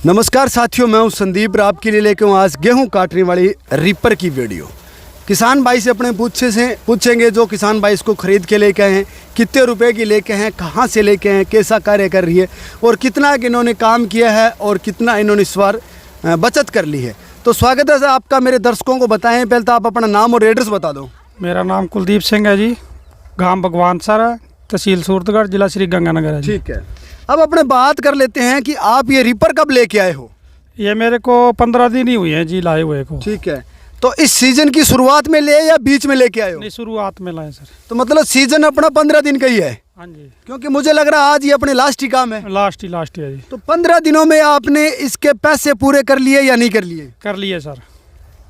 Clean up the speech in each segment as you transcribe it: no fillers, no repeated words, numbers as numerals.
नमस्कार साथियों, मैं हूं संदीप। आपके लिए लेके हूं आज गेहूं काटने वाली रीपर की वीडियो। किसान भाई से अपने पूछेंगे जो किसान भाई इसको खरीद के लेके आए हैं, कितने रुपए की लेके हैं, कहां से लेके हैं, कैसा कार्य कर रही है और कितना इन्होंने काम किया है और कितना इन्होंने इस बार बचत कर ली है। तो स्वागत है आपका। मेरे दर्शकों को बताएं, पहले तो आप अपना नाम और एड्रेस बता दो। मेरा नाम कुलदीप सिंह है जी, गांव भगवान सर है, तहसील सूरतगढ़, जिला श्री गंगानगर है जी। ठीक है, अब अपने बात कर लेते हैं कि आप ये रीपर कब लेके आए हो। ये मेरे को 15 दिन ही हुए हैं जी लाए हुए को। ठीक है, तो इस सीजन की शुरुआत में ले या बीच में लेके आए हो? नहीं, शुरुआत में लाए सर। तो मतलब सीजन अपना 15 दिन का ही है। हाँ जी, क्योंकि मुझे लग रहा है आज ये अपने लास्ट ही काम है। लास्ट ही है जी। तो 15 दिनों में आपने इसके पैसे पूरे कर लिए या नहीं कर लिए? कर लिए सर।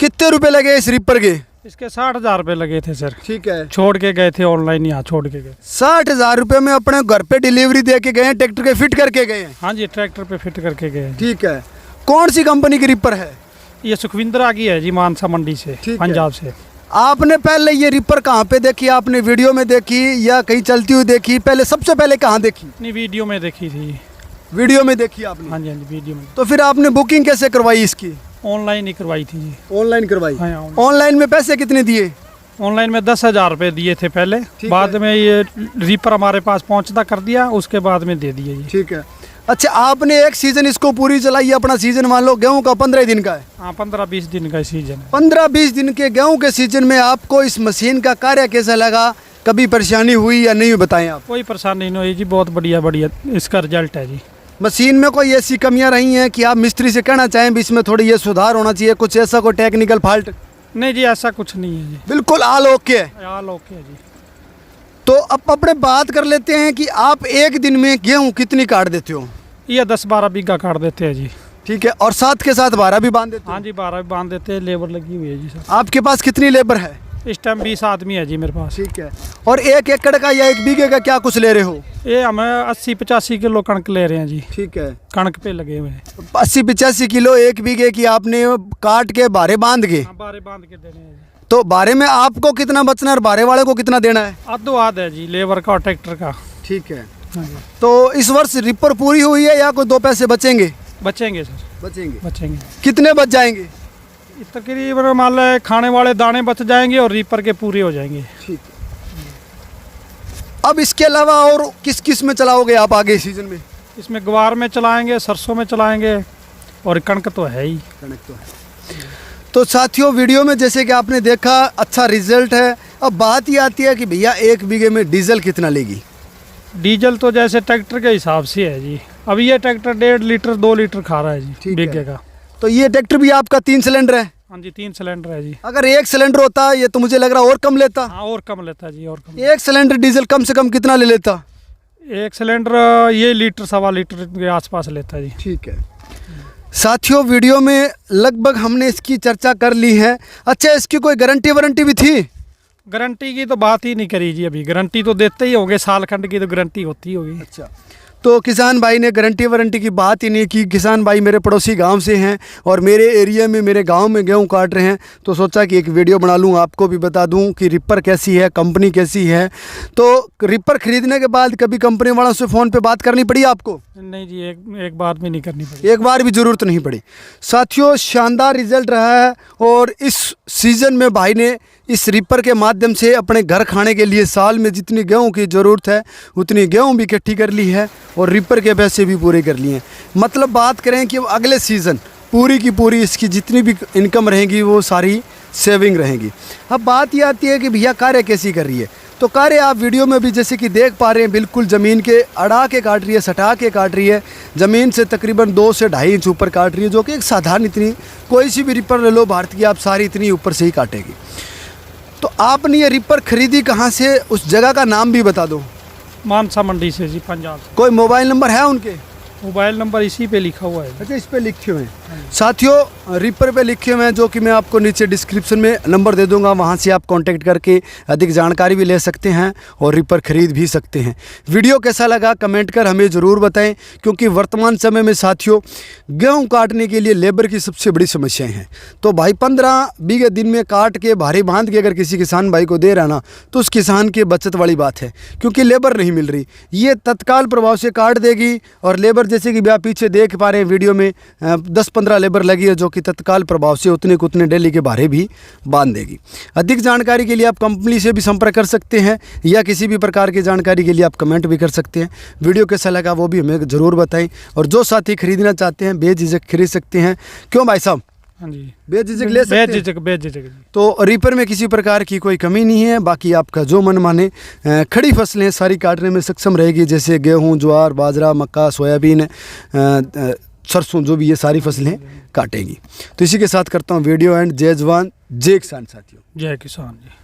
कितने रुपए लगे इस रीपर के? इसके 60,000 रुपये लगे थे सर। ठीक है, छोड़ के गए थे ऑनलाइन, यहाँ छोड़ के गए। 60,000 रुपये में अपने घर पे डिलीवरी दे के गए हैं, ट्रैक्टर के फिट करके गए हैं? हाँ जी, ट्रैक्टर पे फिट करके गए। ठीक है, कौन सी कंपनी की रीपर है? ये सुखविंद्रा की है जी, मानसा मंडी से, पंजाब से। आपने पहले ये रीपर कहाँ पे देखी? आपने वीडियो में देखी या कहीं चलती हुई देखी? पहले सबसे पहले कहाँ देखी? नहीं, वीडियो में देखी थी। वीडियो में देखी आपने? हाँ जी, हाँ जी, वीडियो में। तो फिर आपने बुकिंग कैसे करवाई इसकी? ऑनलाइन ही करवाई थी जी। ऑनलाइन करवाई? हाँ, ऑनलाइन में पैसे कितने दिए? ऑनलाइन में 10,000 रुपये दिए थे पहले, बाद में ये रीपर हमारे पास पहुंचता कर दिया, उसके बाद में दे दिए जी। ठीक है, अच्छा आपने एक सीजन इसको पूरी चलाई, अपना सीजन मान लो गेहूं का 15 दिन का है। हाँ, 15-20 दिन का सीजन है। 15-20 दिन के गेहूं के सीजन में आपको इस मशीन का कार्य कैसा लगा? कभी परेशानी हुई या नहीं, बताएं आप। कोई परेशानी नहीं हुई जी, बहुत बढ़िया इसका रिजल्ट है जी। मशीन में कोई ऐसी कमियां रही हैं कि आप मिस्त्री से कहना चाहें भी इसमें थोड़ी ये सुधार होना चाहिए, कुछ ऐसा कोई टेक्निकल फॉल्ट? नहीं जी, ऐसा कुछ नहीं है जी, बिल्कुल ऑल ओके है। ऑल ओके है जी। तो अब अपने बात कर लेते हैं कि आप एक दिन में गेहूं कितनी काट देते हो? ये 10-12 बीघा काट देते हैं जी। ठीक है, और साथ के साथ 12 भी बांध देते हो? हाँ जी, 12 भी बांध देते हैं, लेबर लगी हुई है जी सर। आपके पास कितनी लेबर है इस टाइम? 20 आदमी है जी मेरे पास। ठीक है, और 1 एकड़ का या 1 बीघे का क्या कुछ ले रहे हो? ये हमें 80-85 किलो कणक ले रहे हैं जी। ठीक है, कणक पे लगे हुए हैं। 80-85 किलो 1 बीघे की आपने काट के बारे बांध के? हाँ, बारे बांध के देने हैं जी। तो बारे में आपको कितना बचना है और बारे वाले को कितना देना है? आधो आध है जी, लेबर का और ट्रैक्टर का। ठीक है, हाँ जी। तो इस वर्ष रिपर पूरी हुई है या कोई 2 पैसे बचेंगे? बचेंगे सर, बचेंगे। कितने बच जाएंगे? तकरीबन मान लो खाने वाले दाने बच जाएंगे और रीपर के पूरे हो जाएंगे। ठीक है, अब इसके अलावा और किस किस में चलाओगे आप आगे सीजन में? इसमें ग्वार में चलाएंगे, सरसों में चलाएंगे और कणक तो है ही। कणक तो है। तो साथियों, वीडियो में जैसे कि आपने देखा अच्छा रिजल्ट है। अब बात ये आती है कि भैया 1 बीघे में डीजल कितना लेगी? डीजल तो जैसे ट्रैक्टर के हिसाब से है जी। अभी ये ट्रैक्टर 1.5 लीटर 2 लीटर खा रहा है जी बीघे का। तो ये ट्रैक्टर भी आपका 3 सिलेंडर है? हाँ जी, 3 सिलेंडर है जी। अगर 1 सिलेंडर होता ये तो मुझे लग रहा और कम लेता। हाँ, और कम लेता जी, और कम। 1 सिलेंडर डीजल कम से कम कितना ले लेता? 1 सिलेंडर ये लीटर 1.25 लीटर के आसपास लेता जी। ठीक है साथियों, वीडियो में लगभग हमने इसकी चर्चा कर ली है। अच्छा, इसकी कोई गारंटी वारंटी भी थी? गारंटी की तो बात ही नहीं करी जी। अभी गारंटी तो देते ही होंगे, साल खंड की तो गारंटी होती होगी। अच्छा, तो किसान भाई ने गारंटी वारंटी की बात ही नहीं की। किसान भाई मेरे पड़ोसी गांव से हैं और मेरे एरिया में, मेरे गांव में गेहूं काट रहे हैं, तो सोचा कि एक वीडियो बना लूं, आपको भी बता दूं कि रिपर कैसी है, कंपनी कैसी है। तो रिपर खरीदने के बाद कभी कंपनी वालों से फ़ोन पे बात करनी पड़ी आपको? नहीं जी, एक बार भी नहीं करनी पड़ी। एक बार भी ज़रूरत नहीं पड़ी। साथियों, शानदार रिजल्ट रहा है और इस सीज़न में भाई ने इस रिपर के माध्यम से अपने घर खाने के लिए साल में जितनी गेहूं की ज़रूरत है उतनी गेहूं भी इकट्ठी कर ली है और रिपर के पैसे भी पूरे कर लिए हैं। मतलब बात करें कि अगले सीज़न पूरी की पूरी इसकी जितनी भी इनकम रहेगी वो सारी सेविंग रहेगी। अब बात ये आती है कि भैया कार्य कैसी कर रही है। तो कार्य आप वीडियो में भी जैसे कि देख पा रहे हैं, बिल्कुल ज़मीन के अड़ा के काट रही है, सटा के काट रही है। ज़मीन से तकरीबन 2 से 2.5 इंच ऊपर काट रही है, जो कि एक साधारण इतनी कोई सी भी रिपर ले लो भारत की, आप सारी इतनी ऊपर से ही काटेगी। तो आपने ये रिपर खरीदी कहाँ से? उस जगह का नाम भी बता दो। मानसा मंडी से जी, पंजाब से। कोई मोबाइल नंबर है उनके? मोबाइल नंबर इसी पे लिखा हुआ है। अच्छा, इस पे लिखे हुए हैं। साथियों, रिपर पे लिखे हुए हैं, जो कि मैं आपको नीचे डिस्क्रिप्शन में नंबर दे दूंगा, वहां से आप कांटेक्ट करके अधिक जानकारी भी ले सकते हैं और रिपर खरीद भी सकते हैं। वीडियो कैसा लगा कमेंट कर हमें ज़रूर बताएं, क्योंकि वर्तमान समय में साथियों गेहूँ काटने के लिए लेबर की सबसे बड़ी समस्याएँ हैं। तो भाई 15 बीघे दिन में काट के भारी बांध के अगर किसी किसान भाई को दे रहा ना, तो उस किसान की बचत वाली बात है, क्योंकि लेबर नहीं मिल रही। ये तत्काल प्रभाव से काट देगी और लेबर जैसे कि आप पीछे देख पा रहे हैं वीडियो में 10-15 लेबर लगी है जो कि तत्काल प्रभाव से उतने को उतने डेली के बारे भी बांध देगी। अधिक जानकारी के लिए आप कंपनी से भी संपर्क कर सकते हैं या किसी भी प्रकार की जानकारी के लिए आप कमेंट भी कर सकते हैं। वीडियो कैसा लगा वो भी हमें ज़रूर बताएं। और जो साथी खरीदना चाहते हैं बेझिझक खरीद सकते हैं, क्यों भाई साहब? हाँ जी, बेझिझक ले सकते हैं। बेझिझक जी। तो रीपर में किसी प्रकार की कोई कमी नहीं है। बाकी आपका जो मन माने खड़ी फसलें सारी काटने में सक्षम रहेगी, जैसे गेहूं, ज्वार, बाजरा, मक्का, सोयाबीन, सरसों, जो भी ये सारी फसलें काटेगी। तो इसी के साथ करता हूँ वीडियो एंड। जय जवान जय किसान साथियों। जय किसान जी।